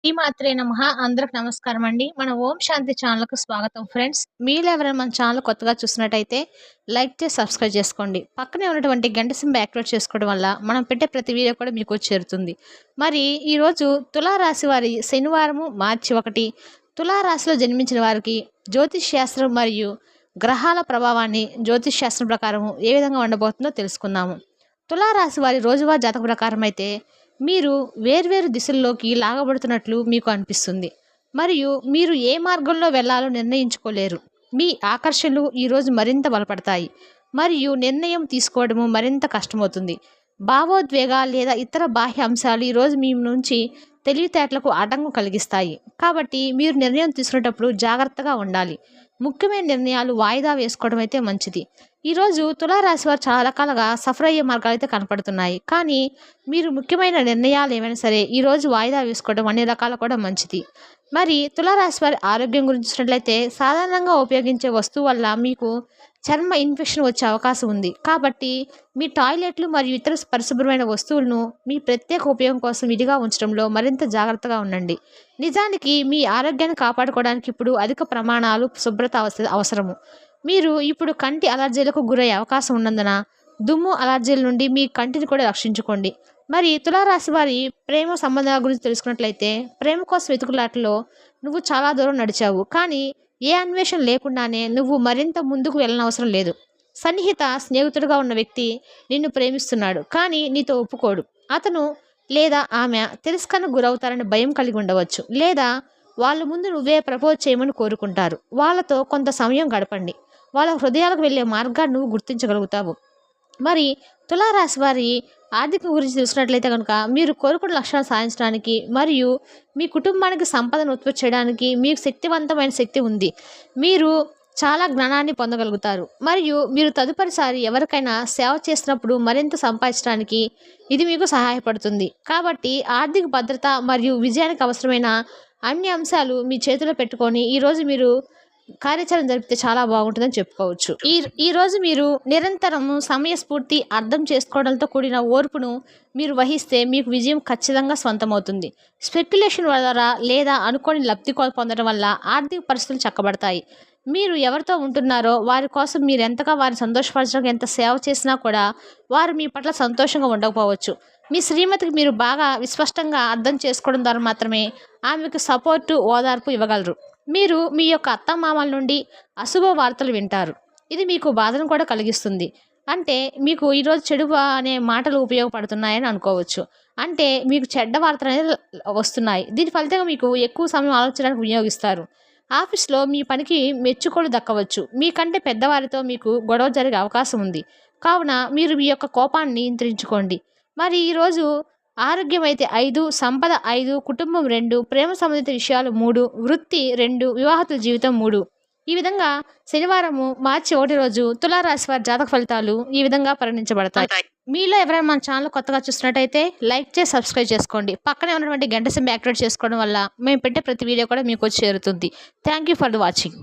శ్రీమాత్రే నమః. అందరికి నమస్కారం అండి. మన ఓం శాంతి ఛానల్‌కు స్వాగతం ఫ్రెండ్స్. మీరు ఎవరైనా మన ఛానల్ కొత్తగా చూస్తున్నట్టయితే లైక్ చేసి సబ్స్క్రైబ్ చేసుకోండి. పక్కనే ఉన్నటువంటి గంట సింబల్ యాక్టివేట్ చేసుకోవడం వల్ల మనం పెట్టే ప్రతి వీడియో కూడా మీకు చేరుతుంది. మరి ఈరోజు తులారాశి వారి శనివారము మార్చి 1 తులారాశిలో జన్మించిన వారికి జ్యోతిష్ శాస్త్రం మరియు గ్రహాల ప్రభావాన్ని జ్యోతిష్ శాస్త్రం ప్రకారం ఏ విధంగా ఉండబోతుందో తెలుసుకుందాము. తులారాశి వారి రోజువారీ జాతక ప్రకారం అయితే మీరు వేర్వేరు దిశల్లోకి లాగబడుతున్నట్లు మీకు అనిపిస్తుంది మరియు మీరు ఏ మార్గంలో వెళ్ళాలో నిర్ణయించుకోలేరు. మీ ఆకర్షణలు ఈరోజు మరింత బలపడతాయి మరియు నిర్ణయం తీసుకోవడము మరింత కష్టమవుతుంది. భావోద్వేగాలు లేదా ఇతర బాహ్య అంశాలు ఈరోజు మీ నుంచి తెలివితేటలకు ఆటంకం కలిగిస్తాయి. కాబట్టి మీరు నిర్ణయం తీసుకునేటప్పుడు జాగ్రత్తగా ఉండాలి. ముఖ్యమైన నిర్ణయాలు వాయిదా వేసుకోవడం అయితే మంచిది. ఈరోజు తులారాశి వారు చాలా రకాలుగా సఫర్ అయ్యే మార్గాలు అయితే కనపడుతున్నాయి. కానీ మీరు ముఖ్యమైన నిర్ణయాలు ఏమైనా సరే ఈరోజు వాయిదా వేసుకోవడం అన్ని రకాల కూడా మంచిది. మరి తులారాశి వారి ఆరోగ్యం గురించి చూసినట్లయితే సాధారణంగా ఉపయోగించే వస్తువు వల్ల మీకు చర్మ ఇన్ఫెక్షన్ వచ్చే అవకాశం ఉంది. కాబట్టి మీ టాయిలెట్లు మరియు ఇతర పరిశుభ్రమైన వస్తువులను మీ ప్రత్యేక ఉపయోగం కోసం విడిగా ఉంచడంలో మరింత జాగ్రత్తగా ఉండండి. నిజానికి మీ ఆరోగ్యాన్ని కాపాడుకోవడానికి ఇప్పుడు అధిక ప్రమాణాలు శుభ్రత అవసరము. మీరు ఇప్పుడు కంటి అలర్జీలకు గురయ్యే అవకాశం ఉన్నందున దుమ్ము అలర్జీల నుండి మీ కంటిని కూడా రక్షించుకోండి. మరి తులారాశి వారి ప్రేమ సంబంధాల గురించి తెలుసుకున్నట్లయితే ప్రేమ కోసం వెతుకులాటలో నువ్వు చాలా దూరం నడిచావు. కానీ ఏ అన్వేషణ లేకుండానే నువ్వు మరింత ముందుకు వెళ్ళనవసరం లేదు. సన్నిహిత స్నేహితుడిగా ఉన్న వ్యక్తి నిన్ను ప్రేమిస్తున్నాడు కానీ నీతో ఒప్పుకోడు. అతను లేదా ఆమె తిరస్కరణకు గురవుతారని భయం కలిగి ఉండవచ్చు. లేదా వాళ్ళ ముందు నువ్వే ప్రపోజ్ చేయమని కోరుకుంటారు. వాళ్ళతో కొంత సమయం గడపండి. వాళ్ళ హృదయాలకు వెళ్ళే మార్గాన్ని నువ్వు గుర్తించగలుగుతావు. మరి తులారాశి వారి ఆర్థిక గురించి చూసినట్లయితే కనుక మీరు కోరుకున్న లక్ష్యాలు సాధించడానికి మరియు మీ కుటుంబానికి సంపదను ఉత్పత్తి చేయడానికి మీకు శక్తివంతమైన శక్తి ఉంది. మీరు చాలా జ్ఞానాన్ని పొందగలుగుతారు మరియు మీరు తదుపరిసారి ఎవరికైనా సేవ చేసినప్పుడు మరింత సంపాదించడానికి ఇది మీకు సహాయపడుతుంది. కాబట్టి ఆర్థిక భద్రత మరియు విజయానికి అవసరమైన అన్ని అంశాలు మీ చేతిలో పెట్టుకొని ఈరోజు మీరు కార్యాచరణ జరిపితే చాలా బాగుంటుందని చెప్పుకోవచ్చు. ఈ రోజు మీరు నిరంతరము సమయస్ఫూర్తి అర్థం చేసుకోవడంతో కూడిన ఓర్పును మీరు వహిస్తే మీకు విజయం ఖచ్చితంగా సొంతమవుతుంది. స్పెక్యులేషన్ ద్వారా లేదా అనుకోని లబ్ధి పొందడం వల్ల ఆర్థిక పరిస్థితులు చక్కబడతాయి. మీరు ఎవరితో ఉంటున్నారో వారి కోసం మీరు ఎంతగా వారిని సంతోషపరచడానికి ఎంత సేవ చేసినా కూడా వారు మీ పట్ల సంతోషంగా ఉండకపోవచ్చు. మీ శ్రీమతికి మీరు బాగా విస్పష్టంగా అర్థం చేసుకోవడం ద్వారా మాత్రమే ఆమెకు సపోర్టు ఓదార్పు ఇవ్వగలరు. మీరు మీ యొక్క అత్తమామల నుండి అశుభ వార్తలు వింటారు. ఇది మీకు బాధను కూడా కలిగిస్తుంది. అంటే మీకు ఈరోజు చెడు అనే మాటలు ఉపయోగపడుతున్నాయని అనుకోవచ్చు. అంటే మీకు చెడ్డ వార్తలు అనేది వస్తున్నాయి. దీని ఫలితంగా మీకు ఎక్కువ సమయం ఆలోచించడానికి వినియోగిస్తారు. ఆఫీస్లో మీ పనికి మెచ్చుకోలు దక్కవచ్చు. మీకంటే పెద్దవారితో మీకు గొడవ జరిగే అవకాశం ఉంది. కావున మీరు మీ యొక్క కోపాన్ని నియంత్రించుకోండి. మరి ఈరోజు ఆరోగ్యం అయితే 5, సంపద 5, కుటుంబం 2, ప్రేమ సంబంధిత విషయాలు 3, వృత్తి 2, వివాహితుల జీవితం 3. ఈ విధంగా శనివారము మార్చి 1 రోజు తులారాశి వారి జాతక ఫలితాలు ఈ విధంగా పరిగణించబడతాయి. మీలో ఎవరైనా మన ఛానల్ కొత్తగా చూస్తున్నట్టయితే లైక్ చేసి సబ్స్క్రైబ్ చేసుకోండి. పక్కనే ఉన్నటువంటి గంట సింబల్ యాక్టివేట్ చేసుకోవడం వల్ల మేము పెట్టే ప్రతి వీడియో కూడా మీకు చేరుతుంది. Thank you for watching.